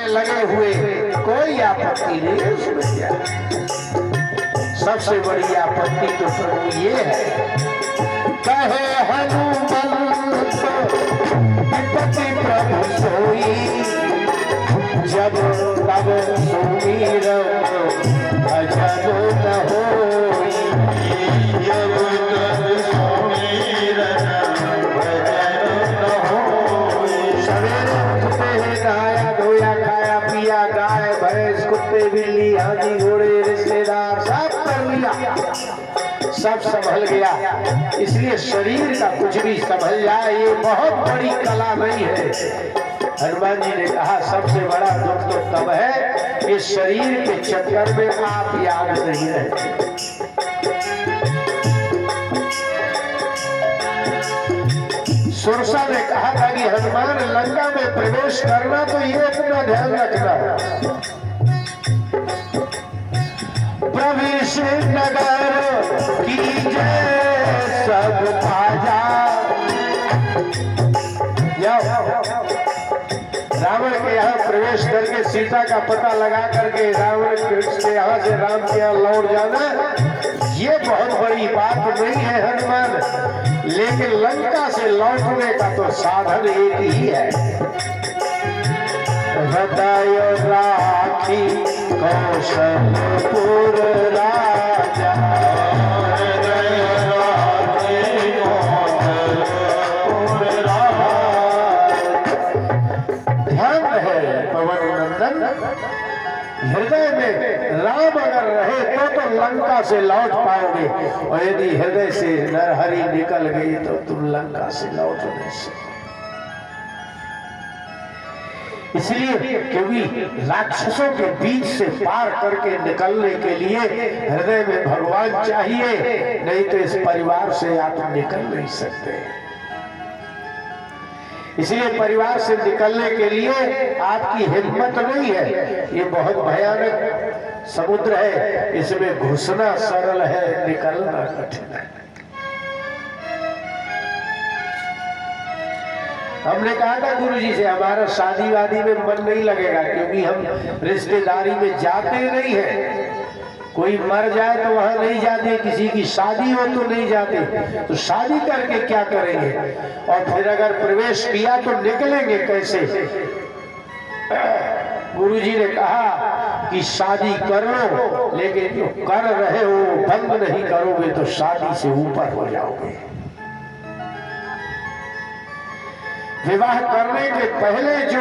लगे हुए, कोई आपत्ति नहीं है उसमें। क्या सबसे बड़ी आपत्ति तो प्रभु ये है, कहे हनुमंत विपत्ति प्रभु सोई, जब तब सुमीर भजन न होई, जब तब सुमीर भजन न होई। सवेरे उठते हैं, नहाया धोया खाया पिया, गाय भैंस कुत्ते बिल्ली हाथी घोड़े रिश्तेदार सब कर लिया, सब संभल गया। इसलिए शरीर का कुछ भी संभल जाए ये बहुत बड़ी कला नहीं है। हनुमान जी ने कहा सबसे बड़ा दुख तो तब है कि शरीर के चक्कर में आप याद नहीं रहते। सुरसा ने कहा था कि हनुमान लंका में प्रवेश करना तो ये अपना ध्यान रखना, प्रवेश नगर की जय सब भाजा। रावण के यहाँ प्रवेश करके सीता का पता लगा करके रावण के यहाँ से राम के यहाँ लौट जाना ये बहुत बड़ी बात नहीं है हनुमान, लेकिन लंका से लौटने का तो साधन एक ही है। हृदय राखी कौशलपुर राजा, हृदय में राम अगर रहे तो लंका से लौट पाओगे, और यदि हृदय से नरहरि निकल गई तो तुम लंका से लौट नहीं सकते। इसलिए क्योंकि राक्षसों के बीच से पार करके निकलने के लिए हृदय में भगवान चाहिए, नहीं तो इस परिवार से आप निकल नहीं सकते। इसलिए परिवार से निकलने के लिए आपकी हिम्मत नहीं है, ये बहुत भयानक समुद्र है, इसमें घुसना सरल है, निकलना कठिन है। हमने कहा था गुरुजी से हमारा शादी वादी में मन नहीं लगेगा, क्योंकि हम रिश्तेदारी में जाते नहीं है। कोई मर जाए तो वहां नहीं जाते, किसी की शादी हो तो नहीं जाते, तो शादी करके क्या करेंगे, और फिर अगर प्रवेश किया तो निकलेंगे कैसे। गुरुजी ने कहा कि शादी कर लो, लेकिन जो कर रहे हो बंद नहीं करोगे तो शादी से ऊपर हो जाओगे। विवाह करने के पहले जो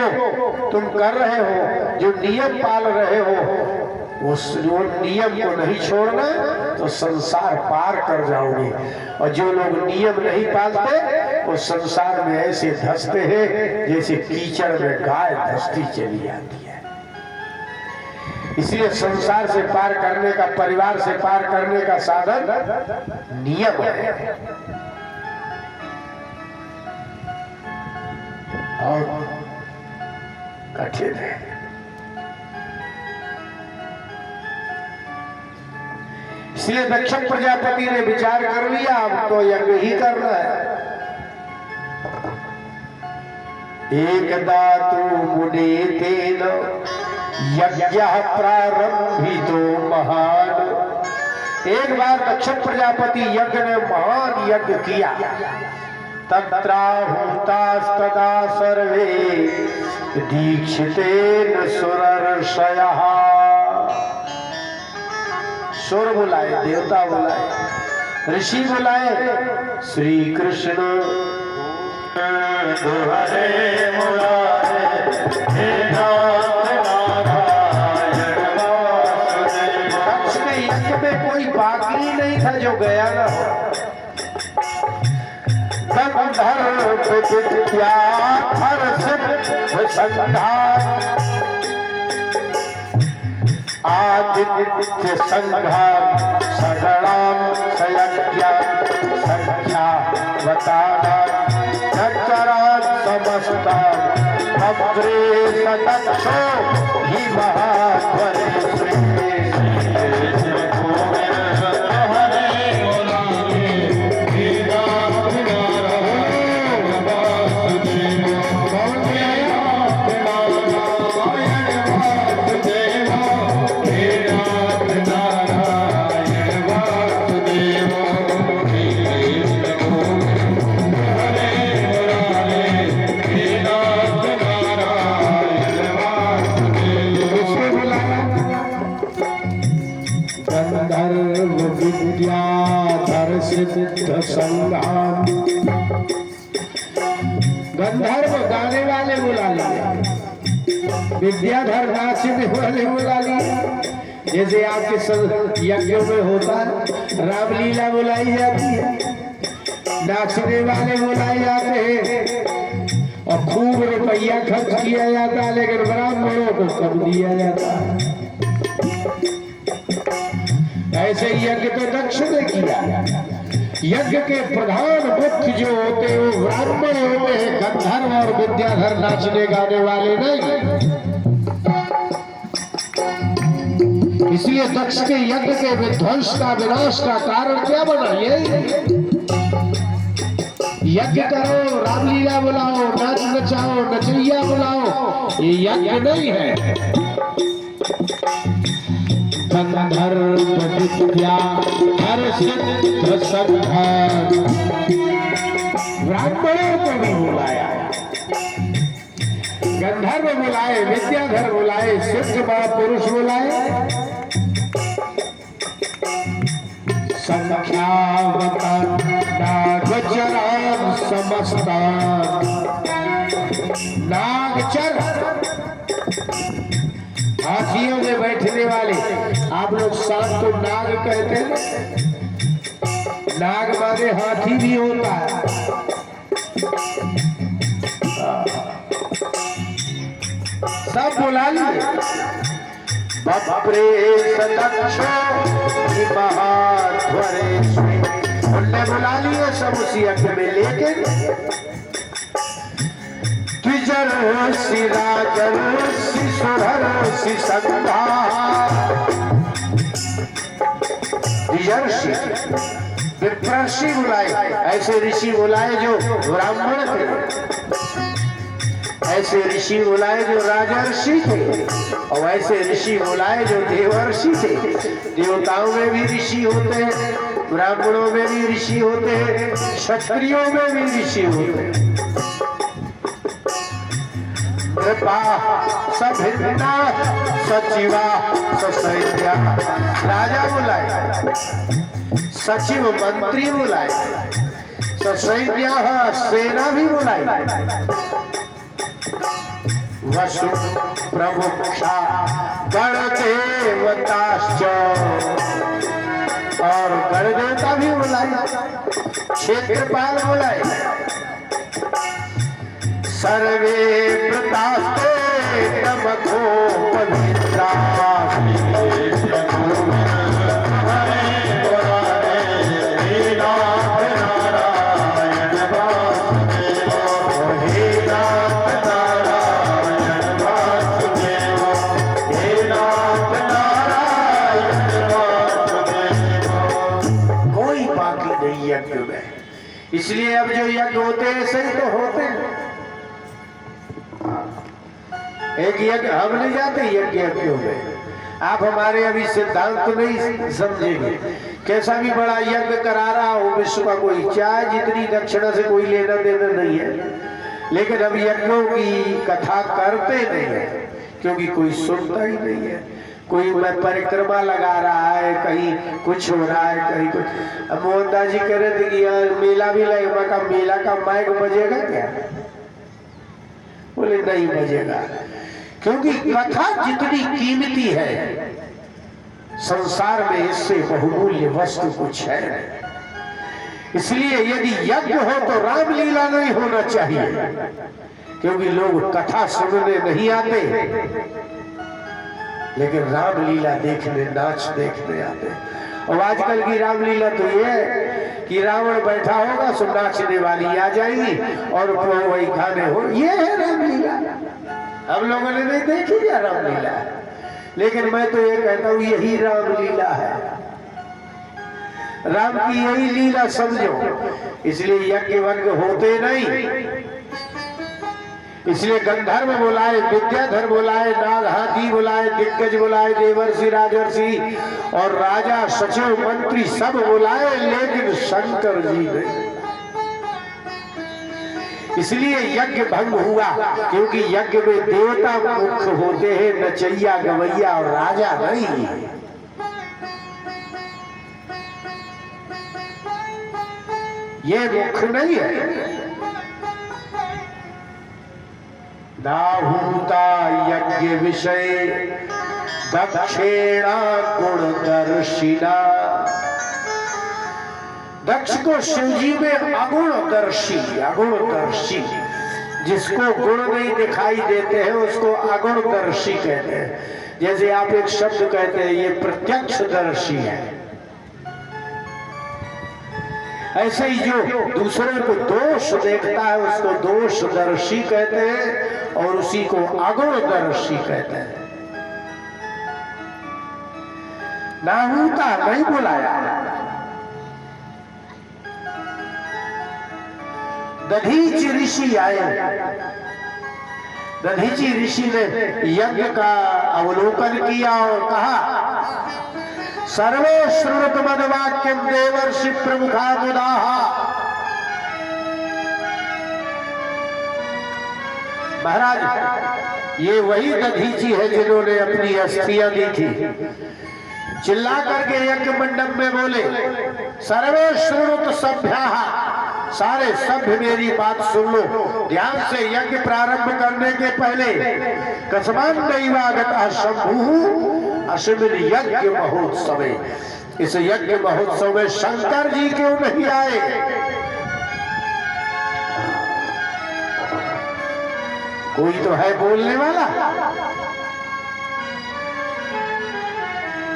तुम कर रहे हो, जो नियम पाल रहे हो, उस नियम को नहीं छोड़ना तो संसार पार कर जाओगे। और जो लोग नियम नहीं पालते वो संसार में ऐसे धंसते हैं जैसे कीचड़ में गाय धंसती चली जाती है। इसलिए संसार से पार करने का, परिवार से पार करने का साधन नियम है। और कठिन है। इसलिए दक्ष प्रजापति ने विचार कर लिया अब तो यज्ञ ही करना है। एकदा तु मुने तेन यज्ञः प्रारंभितो महान। एक बार दक्ष प्रजापति यज्ञ ने महान यज्ञ किया। तत्राहुतास्तदा सर्वे दीक्षितेन सुरर्षयः। सुर बुलाए, देवता बुलाए, ऋषि बुलाए, श्री कृष्ण हरे मुरारे हे दक्ष के यज्ञ में कोई बाकी नहीं था जो गया ना हो। आदित्य संघाम सगणाम सयज्ञा संख्या वतानाम नचरान समस्ता अग्रे सदक्षो ही महाध्वरे सिद्ध संगाम। गंधर्व गाने वाले बुला लिए, विद्याधर नाचने वाले बुला लिए। जैसे आपके सब यज्ञों में होता है, रामलीला बुलाई जाती है, नाचने वाले बुलाए जाते हैं और खूब रुपया खर्च किया जाता है, लेकिन ब्राह्मणों को कम दिया जाता है। ऐसे यज्ञ तो दक्ष ने किया। यज्ञ के प्रधान मुख्य जो होते हैं वो ब्राह्मण होते हैं, गंधर्व और विद्याधर नाचने गाने वाले नहीं। इसलिए दक्ष के यज्ञ के विध्वंस का विनाश का कारण क्या बना? ये यज्ञ करो, रामलीला बुलाओ, नाच नचाओ, नचैया बुलाओ, ये यज्ञ नहीं है। गंधर्व विद्याधर सिद्ध संघान, ब्राह्मणों को भी बुलाया, गंधर्व बुलाए, विद्याधर बुलाए, सिद्ध महापुरुष बुलाए, संख्यावतान नागचरान समस्तान। नागचर हाथियों में बैठने वाले, आप लोग सांप को नाग कहते हैं, नाग माने हाथी भी होता है। सब बुला लिए। उनने बुला लिए सब उसी यज्ञ में, लेकिन द्विजर्षि राजर्षि सुरर्षि संघा, द्विजर्षि विप्रर्षि बुलाए, ऐसे ऋषि बुलाए जो ब्राह्मण थे, ऐसे ऋषि बुलाए जो राजर्षि थे, और ऐसे ऋषि बुलाए जो देवर्षि थे। देवताओं में भी ऋषि होते हैं, ब्राह्मणों में भी ऋषि होते हैं, क्षत्रियों में भी ऋषि होते हैं। कृपा सभिन्ना सचिवा ससैन्या, राजा बुलाए, सचिव मंत्री बुलाए, ससैन्या सेना भी बुलाई, वसु प्रमुखा गणदेवताश्च, और गणदेवता भी बुलाए, क्षेत्रपाल बुलाए, सर्वे प्रतास्ते नमको पवित्रा, यज्ञ में। इसलिए अब जो यज्ञ होते हैं सही तो होते हैं। एक यज्ञ हम नहीं जाते यज्ञ यज्ञों में, आप हमारे अभी सिद्धांत तो नहीं समझेंगे। कैसा भी बड़ा यज्ञ करा रहा हो विश्व का कोई, चाहे जितनी दक्षिणा से कोई लेना देना नहीं है, लेकिन अब यज्ञों की कथा करते नहीं है, क्योंकि कोई सुनता ही नहीं है। कोई परिक्रमा लगा रहा है, कहीं कुछ हो रहा है, कहीं कुछ। अब मोहनदास जी कह रहे थे कि यार मेला भी लगेगा, मेला का माइक बजेगा क्या? बोले नहीं बजेगा, क्योंकि कथा जितनी कीमती है संसार में इससे बहुमूल्य वस्तु कुछ है। इसलिए यदि यज्ञ हो तो रामलीला नहीं होना चाहिए, क्योंकि लोग कथा सुनने नहीं आते, लेकिन रामलीला देखने, नाच देखने आते। और आजकल की रामलीला तो ये है कि रावण बैठा होगा, सो नाचने वाली आ जाएगी और वही गाने हो। ये है रामलीला। हम लोगों ने नहीं देखी क्या रामलीला, लेकिन मैं तो ये कहता हूँ यही रामलीला है। राम की यही लीला समझो। इसलिए यज्ञ वज्ञ होते नहीं, इसलिए गंधर्व बुलाए, विद्याधर बुलाए, नाग हाथी बुलाए, दिग्गज बुलाए, देवर्षि राजर्षि और राजा सचिव मंत्री सब बुलाए, लेकिन शंकर जी नहीं। इसलिए यज्ञ भंग हुआ, क्योंकि यज्ञ में देवता मुख्य होते हैं, नचैया गवैया और राजा नहीं। ये मुख्य नहीं है। नाहूता यज्ञ विषय दक्षिणा गुणदर्शिना। दक्ष को शिवजी में अगुणदर्शी, अगुणदर्शी, जिसको गुण नहीं दिखाई देते हैं उसको अगुणदर्शी कहते हैं। जैसे आप एक शब्द कहते हैं ये प्रत्यक्षदर्शी है, ऐसे ही जो दूसरे को दोष देखता है उसको दोषदर्शी कहते हैं और उसी को अगुणदर्शी कहते हैं। नाहूता नहीं बुलाया। दधीचि ऋषि आए। दधीचि ऋषि ने यज्ञ का अवलोकन किया और कहा, सर्वे श्रुत मद्वाक्यम देवर्षि प्रमुखा मुदाहा। महाराज ये वही दधीचि है जिन्होंने अपनी अस्थियां दी थी। चिल्ला करके यज्ञ मंडप में बोले, सर्वे श्रुत सभ्याः, सारे सभ्य मेरी बात सुन लो ध्यान से। यज्ञ प्रारंभ करने के पहले कस्मान दैवागतः शंभुः अश्विन यज्ञ महोत्सव, इस यज्ञ महोत्सव में शंकर जी क्यों नहीं आए? कोई तो है बोलने वाला।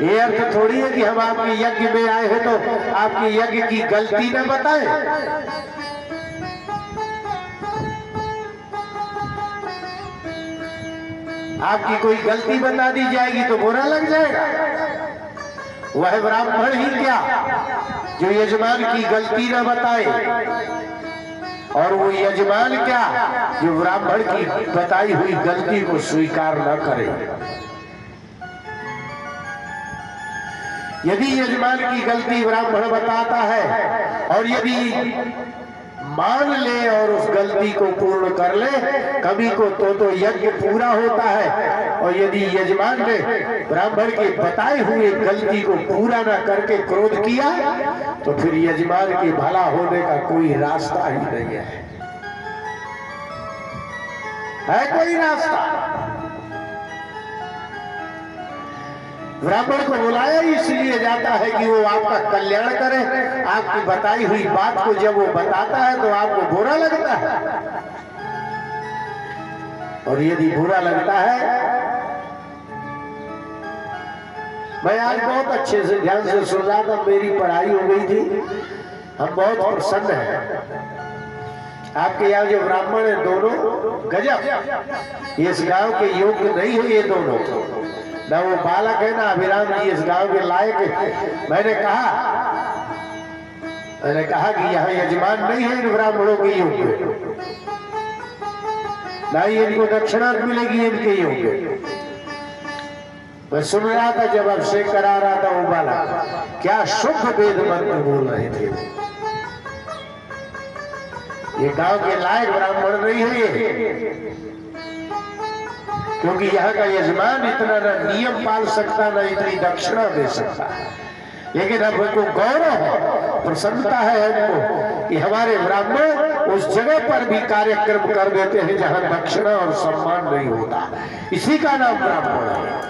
ये अर्थ थोड़ी है कि हम आपके यज्ञ में आए हैं तो आपके यज्ञ की गलती न बताएं। आपकी कोई गलती बता दी जाएगी तो बुरा लग जाएगा। वह ब्राह्मण ही क्या जो यजमान की गलती न बताए, और वो यजमान क्या जो ब्राह्मण की बताई हुई गलती को स्वीकार न करे। यदि यजमान की गलती ब्राह्मण बताता है और यदि मान ले और उस गलती को पूर्ण कर ले, कभी को तो यज्ञ पूरा होता है। और यदि यजमान ने ब्राह्मण की बताई हुई गलती को पूरा न करके क्रोध किया तो फिर यजमान के भला होने का कोई रास्ता ही नहीं है कोई रास्ता। ब्राह्मण को बुलाया इसलिए जाता है कि वो आपका कल्याण करे। आपकी बताई हुई बात को जब वो बताता है तो आपको बुरा लगता है, और यदि बुरा लगता है, मैं आज बहुत अच्छे से ध्यान से सुन रहा था, मेरी पढ़ाई हो गई थी, हम बहुत प्रसन्न हैं। आपके यहाँ जो ब्राह्मण है दोनों गजब, इस गांव के योग्य नहीं है ये दोनों, ना वो बालक है ना अभिराम जी इस गांव के लायक है। मैंने कहा कि यहाँ यजमान नहीं है इन ब्राह्मणों के योग्य, ना ही इनको दक्षिणा मिलेगी इनके योग्य। मैं सुन रहा था जब अभिषेक करा रहा था वो बालक, क्या शुभ वेद मंत्र बोल रहे थे। ये गांव के लायक ब्राह्मण नहीं है ये, क्योंकि यहाँ का यजमान इतना न नियम पाल सकता न इतनी दक्षिणा दे सकता। लेकिन अब हमको गौरव है, प्रसन्नता है हमको कि हमारे ब्राह्मण उस जगह पर भी कार्यक्रम कर देते हैं जहाँ दक्षिणा और सम्मान नहीं होता। इसी का नाम ब्राह्मण है।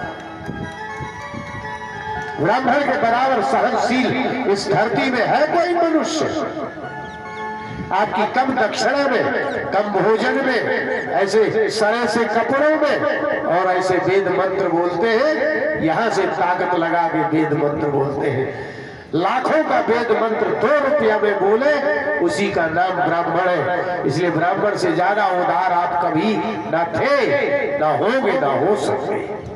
ब्राह्मण के बराबर सहनशील इस धरती में है कोई मनुष्य। आपकी कम दक्षिणा में, कम भोजन में, ऐसे सरे से कपड़ों में, और ऐसे वेद मंत्र बोलते हैं, यहाँ से ताकत लगा के वेद मंत्र बोलते हैं। लाखों का वेद मंत्र 2 रुपया में बोले, उसी का नाम ब्राह्मण है। इसलिए ब्राह्मण से ज्यादा उदार आप कभी ना थे, ना होंगे, ना हो सकते।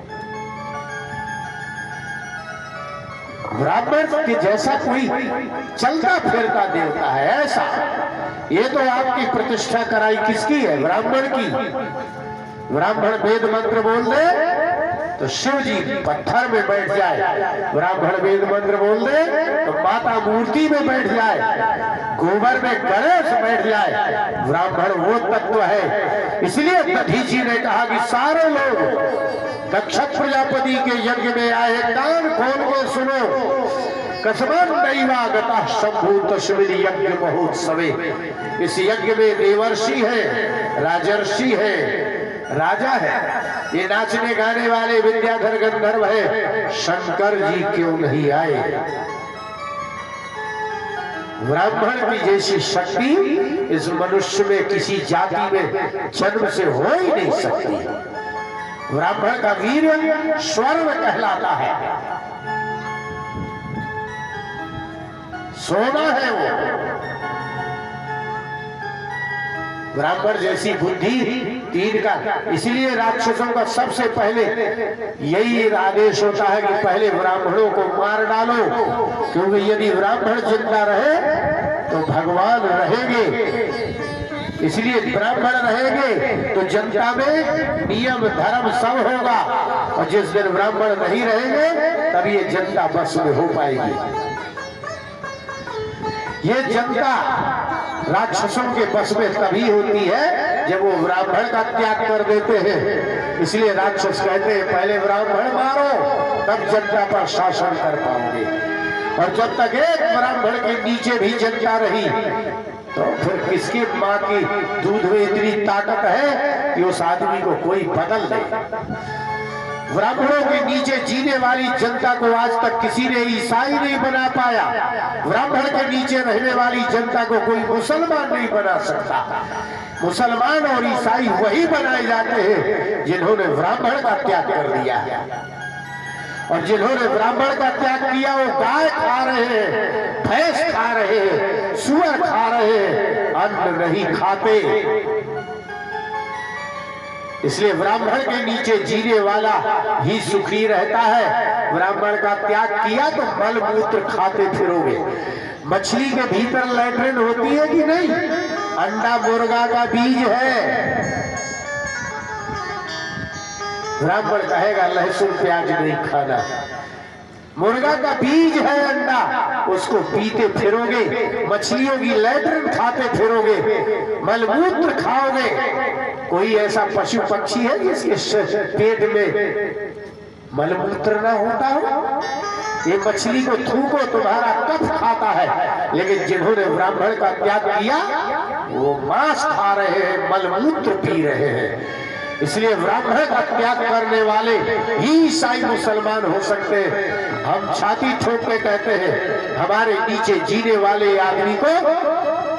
ब्राह्मण के जैसा कोई चलता फिरता देवता है ऐसा। ये तो आपकी प्रतिष्ठा कराई किसकी है? ब्राह्मण की। ब्राह्मण वेद मंत्र बोल दे तो शिव जी पत्थर में बैठ जाए, ब्राह्मण वेद मंत्र बोल दे तो माता मूर्ति में बैठ जाए, गोबर में गणेश बैठ जाए। ब्राह्मण वो तत्व है। इसलिए दधीचि ने कहा कि सारे लोग दक्ष प्रजापति के यज्ञ में आए, कान खोल के सुनो। कसमन दैवागता शंभु तस्मिन यज्ञ महोत्सवे। इस यज्ञ में देवर्षि है, राजर्षि है, राजा है, ये नाचने गाने वाले विद्याधर गंधर्व है, शंकर जी क्यों नहीं आए? ब्राह्मण की जैसी शक्ति इस मनुष्य में किसी जाति में जन्म से हो ही नहीं सकती। ब्राह्मण का वीर स्वर्ण कहलाता है, सोना है वो। ब्राह्मण जैसी बुद्धि तीन का, इसलिए राक्षसों का सबसे पहले यही आदेश होता है कि पहले ब्राह्मणों को मार डालो, क्योंकि यदि ब्राह्मण जिंदा रहे तो भगवान रहेंगे। इसलिए ब्राह्मण रहेंगे तो जनता में नियम धर्म सब होगा, और जिस दिन ब्राह्मण नहीं रहेंगे तब ये जनता बस में हो पाएगी। ये जनता राक्षसों के बस में तभी होती है जब वो ब्राह्मण का त्याग कर देते हैं। इसलिए राक्षस कहते हैं पहले ब्राह्मण मारो तब जनता पर शासन कर पाओगे, और जब तक एक ब्राह्मण के नीचे भी जनता रही तो फिर किसकी माँ की दूध में इतनी ताकत है कि उस आदमी को कोई बदल दे। ब्राह्मणों के नीचे जीने वाली जनता को आज तक किसी ने ईसाई नहीं बना पाया। ब्राह्मण के नीचे रहने वाली जनता को कोई मुसलमान नहीं बना सकता। मुसलमान और ईसाई वही बनाए जाते हैं जिन्होंने ब्राह्मण का त्याग कर दिया, और जिन्होंने ब्राह्मण का त्याग किया वो गाय खा रहे हैं, भैंस खा रहे हैं, सुअर खा रहे हैं, अन्न नहीं खाते। इसलिए ब्राह्मण के नीचे जीने वाला ही सुखी रहता है। ब्राह्मण का त्याग किया तो मल मूत्र खाते फिरोगे। मछली के भीतर लैट्रिन होती है कि नहीं? अंडा मुर्गा का बीज है। ब्राह्मण कहेगा लहसुन प्याज नहीं खाना, मुर्गा का बीज है अंडा, उसको पीते फिरोगे। मछलियों की लैट्रिन खाते फिरोगे, मलमूत्र खाओगे। कोई ऐसा पशु पक्षी है जिसके पेट में मलमूत्र ना होता हो? ये मछली को थूको तुम्हारा कफ खाता है, लेकिन जिन्होंने ब्राह्मण का त्याग किया वो मांस खा रहे हैं, मलमूत्र पी रहे हैं। इसलिए ब्राह्मण का त्याग करने वाले ही ईसाई मुसलमान हो सकते हैं। हम छाती ठोक के कहते हैं हमारे नीचे जीने वाले आदमी को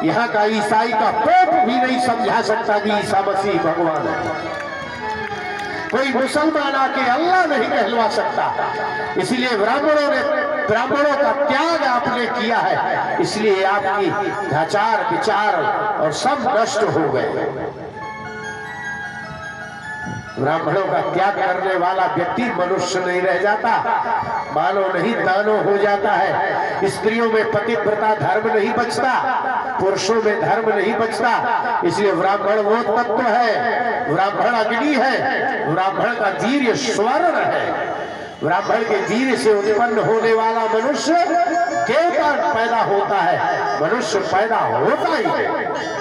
यहाँ का ईसाई का पोप भी नहीं समझा सकता कि ईसा मसीह भगवान है। कोई मुसलमान आके अल्लाह नहीं कहलवा सकता। इसलिए ब्राह्मणों का त्याग आपने किया है, इसलिए आपकी आचार विचार और सब नष्ट हो गए। ब्राह्मणों का त्याग करने वाला व्यक्ति मनुष्य नहीं रह जाता, मानव नहीं दानव हो जाता है। स्त्रियों में पतिव्रता धर्म नहीं बचता, पुरुषों में धर्म नहीं बचता। इसलिए ब्राह्मण वो तत्व है, ब्राह्मण अग्नि है, ब्राह्मण का वीर्य स्वर्ण है। ब्राह्मण के वीर्य से उत्पन्न होने वाला मनुष्य देवता पैदा होता है, मनुष्य पैदा होता ही है।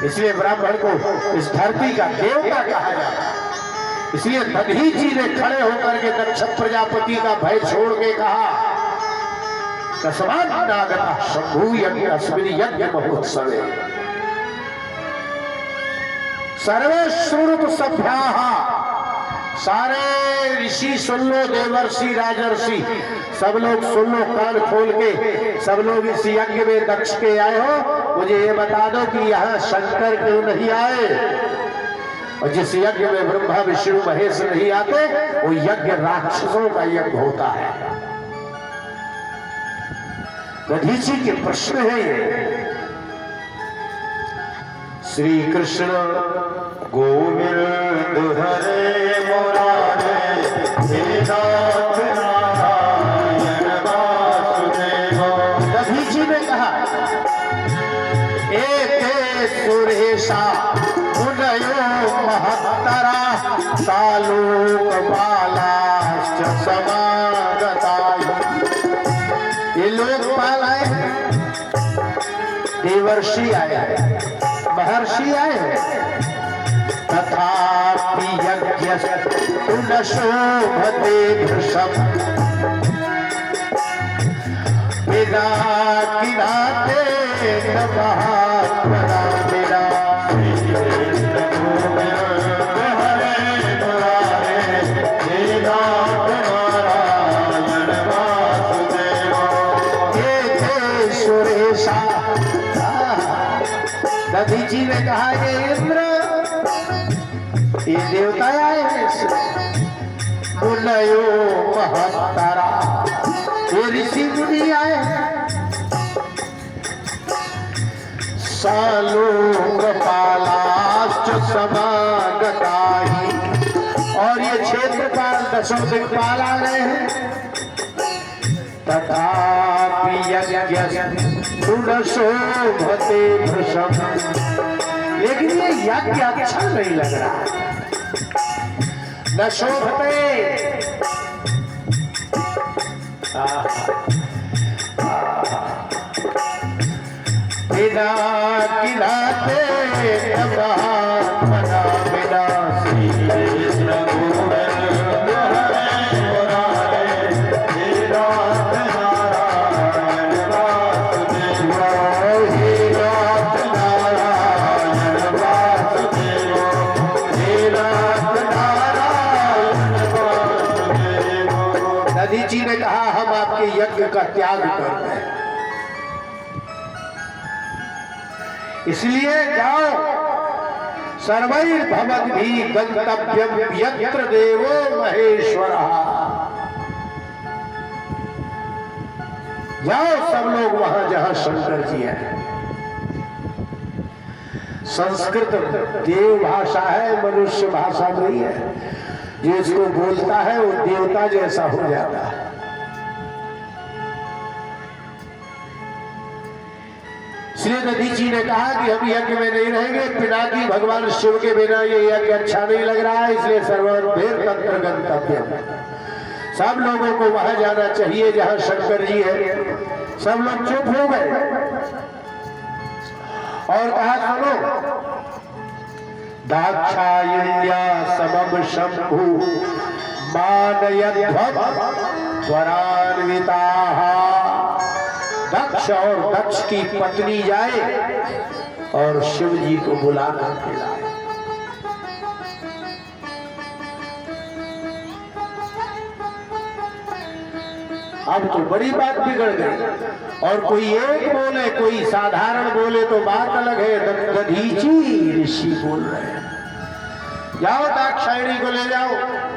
इसलिए ब्राह्मण को इस धरती का देवता कहा जाता है। इसलिए दधीचि जी ने खड़े होकर के दक्ष प्रजापति का भय छोड़ के कहा कसमानागता शंभु यज्ञ अस्मिन् यज्ञ महोत्सवे सर्वे श्रुणुत सभ्याः। सारे ऋषि सुन लो, देवर्षि राजर्षि सब लोग सुन लो, कान खोल के। सब लोग इस यज्ञ में दक्ष के आए हो, मुझे ये बता दो कि यहाँ शंकर क्यों नहीं आए? और जिस यज्ञ में ब्रह्मा विष्णु महेश नहीं आते वो यज्ञ राक्षसों का यज्ञ होता है। दधीचि के प्रश्न है ये। श्री कृष्ण गोविंद हरे मुरारे नाथ नारायण वासुदेव। दधीचि ने कहा एते सुरेशा मुनयो महत्तरा सालोक बालाश्च समागताय। ये लोकपाल आए हैं, देवर्षि आए हैं, महर्षि आए हैं, तथापि यज्ञस्तु न शोभते भृशम्। बिना किनारे न महात्मा बिना दधीची ने कहा ये इंद्र ये देवता आए हैं मुनयो महत्तारा ये ऋषि मुनि आए हैं सालो कपालाश्च समागताहि और ये क्षेत्रपाल दशों दिक्पाल आ रहे हैं तथापि शोभते भृशम लेकिन ये यज्ञ अच्छा नहीं लग रहा न शोभते बिना किलाते महात्मना बिना दधीची ने कहा हम आपके यज्ञ का त्याग करते हैं इसलिए जाओ सर्वैर्भवद्भिः गन्तव्यं यत्र देवो महेश्वरः जाओ सब लोग वहां जहां शंकर जी हैं संस्कृत देव भाषा है मनुष्य भाषा नहीं है जो इसको बोलता है वो देवता जैसा हो जाता है इसलिए दधीची ने कहा कि हम यज्ञ में नहीं रहेंगे पिनाकी भगवान शिव के बिना ये यज्ञ अच्छा नहीं लग रहा है इसलिए सर्वैर तत्र गंतव्यम सब लोगों को वहां जाना चाहिए जहां शंकर जी है सब लोग चुप हो गए और कहा सुनो दाक्षायण्या समम शंभु मानयध्वम त्वरान्विताः दक्ष और दक्ष की पत्नी जाए और शिव जी को बुला कर लाए अब तो बड़ी बात बिगड़ गई और कोई एक बोले कोई साधारण बोले तो बात अलग है दधीची ऋषि बोल रहे हैं जाओ दाक्षायणी को ले जाओ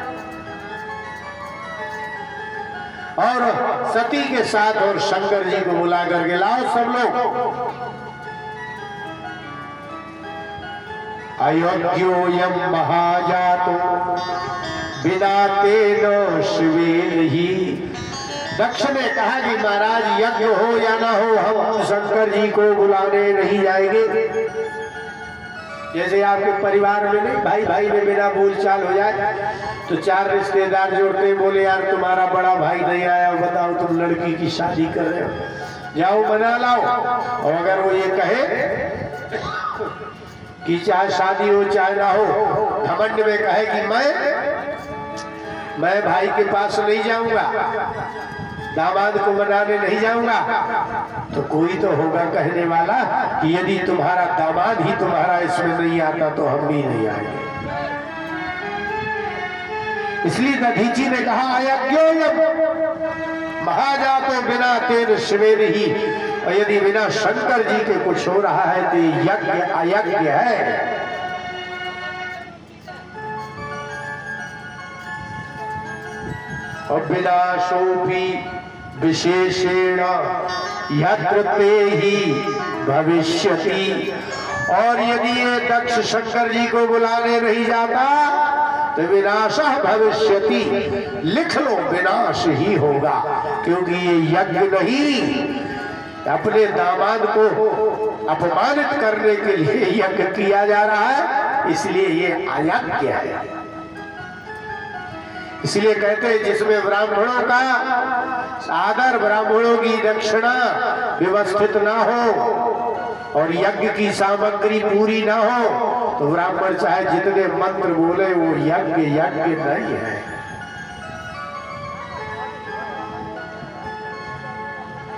और सती के साथ और शंकर जी को बुला करके लाओ सब लोग अयोग्योयम महाजातो बिना तेन शिवेन ही दक्ष ने कहा कि महाराज यज्ञ हो या ना हो हम शंकर जी को बुलाने नहीं जाएंगे जैसे आपके परिवार में नहीं भाई भाई में बिना बोलचाल हो जाए तो चार रिश्तेदार जोड़ते बोले यार तुम्हारा बड़ा भाई नहीं आया बताओ तुम लड़की की शादी कर रहे हो जाओ बना लाओ और अगर वो ये कहे कि चाहे शादी हो चाहे ना हो घमंड में कहे कि मैं भाई के पास नहीं जाऊंगा दामाद को मनाने नहीं जाऊंगा तो कोई तो होगा कहने वाला कि यदि तुम्हारा दामाद ही तुम्हारा इसमें नहीं आता तो हम भी नहीं आएंगे इसलिए दधीची ने कहा अयज्ञोयम महाजातो बिना तेन शिवेन ही और यदि बिना शंकर जी के कुछ हो रहा है तो यज्ञ अयज्ञ है और विनाशोपि विशेषेण यत्र ते ही भविष्यति और यदि ये दक्ष शंकर जी को बुलाने नहीं जाता तो विनाश भविष्यति लिख लो विनाश ही होगा क्योंकि ये यज्ञ नहीं अपने दामाद को अपमानित करने के लिए यज्ञ किया जा रहा है इसलिए ये अयज्ञ है इसलिए कहते हैं जिसमें ब्राह्मणों का आदर ब्राह्मणों की दक्षिणा व्यवस्थित ना हो और यज्ञ की सामग्री पूरी ना हो तो ब्राह्मण चाहे जितने मंत्र बोले वो यज्ञ नहीं है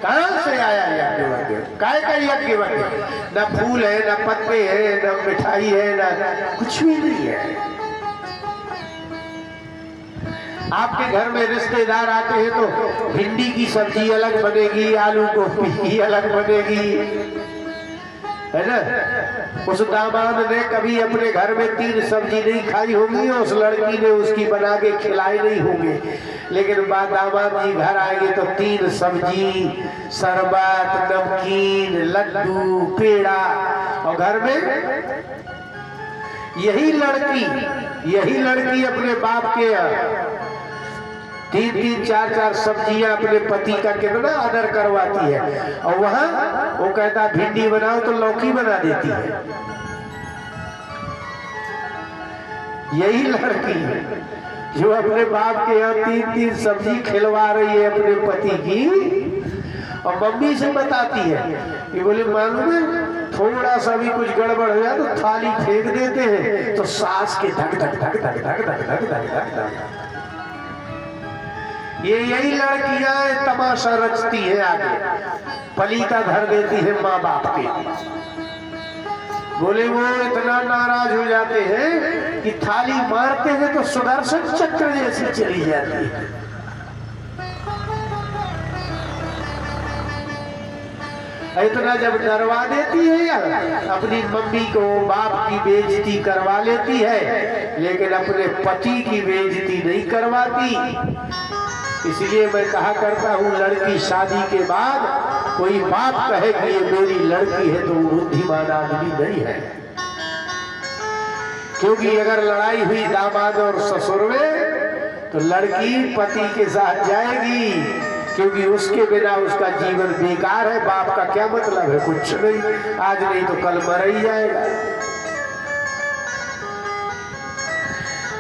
कहां से आया यज्ञ? काय का यज्ञ? न फूल है, न पत्ते है, न मिठाई है, न कुछ भी नहीं है। आपके घर में रिश्तेदार आते हैं तो भिंडी की सब्जी अलग बनेगी, आलू गोभी की अलग बनेगी, है ना। उस दामाद ने कभी अपने घर में 3 सब्जी नहीं खाई होगी, उस लड़की ने उसकी बना के खिलाई नहीं होंगे, लेकिन बाद दामाद जी घर आएंगे तो 3 सब्जी, शरबत, नमकीन, लड्डू, पेड़ा। और घर में यही लड़की अपने बाप के 3-3, 4-4 सब्जियां अपने पति का कितना आदर करवाती है, और वहां वो कहता भिंडी बनाओ तो लौकी बना देती है। यही लड़की जो अपने बाप के यहाँ 3-3 सब्जी खिलवा रही है अपने पति की, और मम्मी से बताती है कि बोले मालूम है थोड़ा सा भी कुछ गड़बड़ हो जाए तो थाली फेंक देते हैं, तो सास के धक धक धक धक धक धक धक धक धक धक। यही लड़कियां तमाशा रचती है, आगे पलीता धर देती है माँ बाप के। बोले वो इतना नाराज हो जाते हैं कि थाली मारते हैं तो सुदर्शन चक्र जैसी चली जाती है। इतना जब डरवा देती है या अपनी मम्मी को बाप की बेइज्जती करवा लेती है, लेकिन अपने पति की बेइज्जती नहीं करवाती। इसलिए मैं कहा करता हूँ, लड़की शादी के बाद कोई बाप कहे कि ये मेरी लड़की है तो वो बुद्धिमान आदमी नहीं है। क्योंकि अगर लड़ाई हुई दामाद और ससुर में तो लड़की पति के साथ जाएगी, क्योंकि उसके बिना उसका जीवन बेकार है। बाप का क्या मतलब है? कुछ नहीं, आज नहीं तो कल मर ही जाएगा।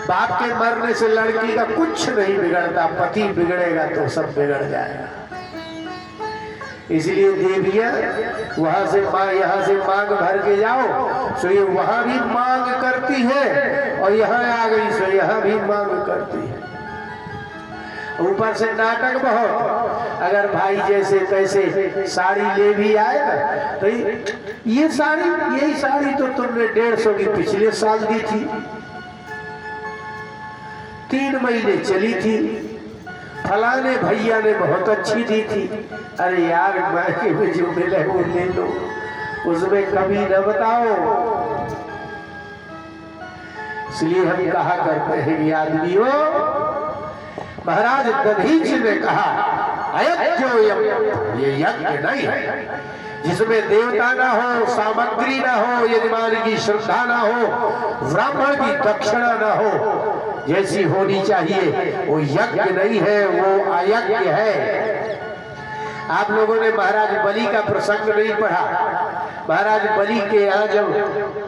बाप के मरने से लड़की का कुछ नहीं बिगड़ता, पति बिगड़ेगा तो सब बिगड़ जाएगा। इसलिए देवियां वहां से यहाँ से मांग भर के जाओ तो ये वहां भी मांग करती है, और यहाँ आ गई सो यहाँ भी मांग करती है। ऊपर से नाटक बहुत। अगर भाई जैसे तैसे साड़ी ले भी आएगा तो ये साड़ी, यही साड़ी तो तुमने 150 की पिछले साल दी थी, 3 महीने चली थी, फलाने भैया ने बहुत अच्छी दी थी। अरे यार मायके में जो मिले वो ले लो, उसमें कभी न बताओ। इसलिए हम कहा करते हैं कि आदमियों, महाराज दधीच ने कहा ये यज्ञ नहीं है जिसमें देवता ना हो, सामग्री ना हो, यजमान की श्रद्धा ना हो, ब्राह्मण की दक्षिणा ना हो, जैसी होनी चाहिए वो यज्ञ नहीं है, वो अयज्ञ है। आप लोगों ने महाराज बलि का प्रसंग नहीं पढ़ा। महाराज बलि के यहाँ जब